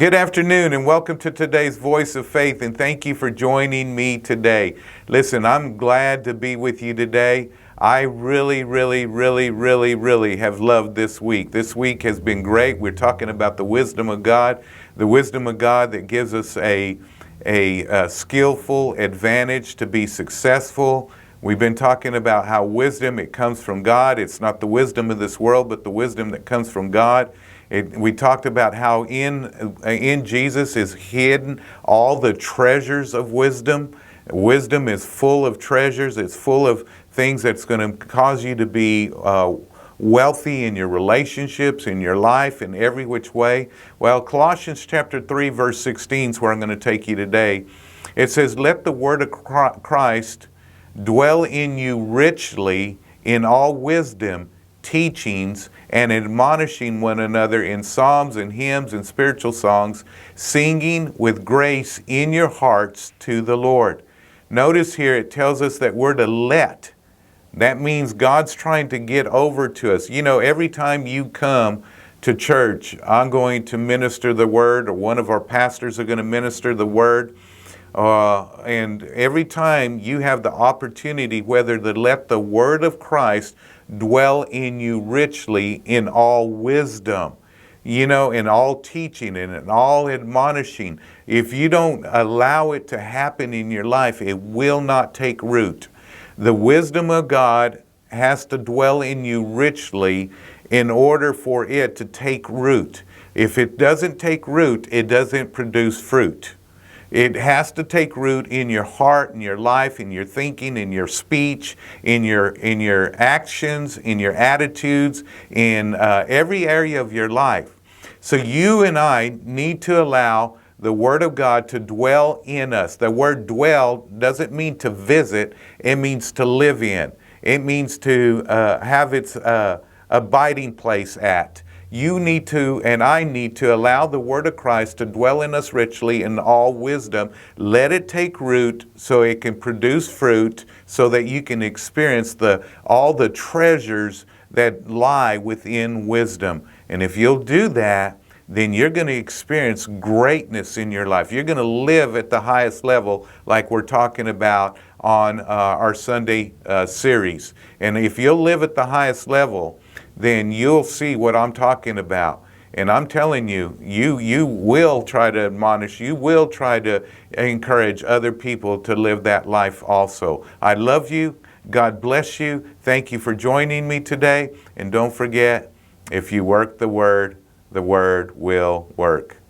Good afternoon and welcome to today's Voice of Faith, and thank you for joining me today. Listen, I'm glad to be with you today. I really have loved this week. This week has been great. We're talking about the wisdom of God that gives us a skillful advantage to be successful. We've been talking about how wisdom, it comes from God. It's not the wisdom of this world, but the wisdom that comes from God. We talked about how in Jesus is hidden all the treasures of wisdom. Wisdom is full of treasures. It's full of things that's going to cause you to be wealthy in your relationships, in your life, in every which way. Well, Colossians chapter 3, verse 16 is where I'm going to take you today. It says, "Let the word of Christ dwell in you richly in all wisdom, teachings, and admonishing one another in psalms and hymns and spiritual songs, singing with grace in your hearts to the Lord." Notice here it tells us that we're to let. That means God's trying to get over to us. You know, every time you come to church, I'm going to minister the word, or one of our pastors are going to minister the word. And every time you have the opportunity whether to let the word of Christ dwell in you richly in all wisdom, you know, in all teaching and in all admonishing. If you don't allow it to happen in your life, it will not take root. The wisdom of God has to dwell in you richly in order for it to take root. If it doesn't take root, it doesn't produce fruit. It has to take root in your heart, in your life, in your thinking, in your speech, in your actions, in your attitudes, in every area of your life. So you and I need to allow the Word of God to dwell in us. The word dwell doesn't mean to visit, it means to live in. It means to have its abiding place at. You need to, and I need to, allow the Word of Christ to dwell in us richly in all wisdom. Let it take root so it can produce fruit, so that you can experience all the treasures that lie within wisdom. And if you'll do that, then you're going to experience greatness in your life. You're going to live at the highest level, like we're talking about on our Sunday series. And if you'll live at the highest level, then you'll see what I'm talking about. And I'm telling you, you will try to admonish, you will try to encourage other people to live that life also. I love you. God bless you. Thank you for joining me today. And don't forget, if you work the word will work.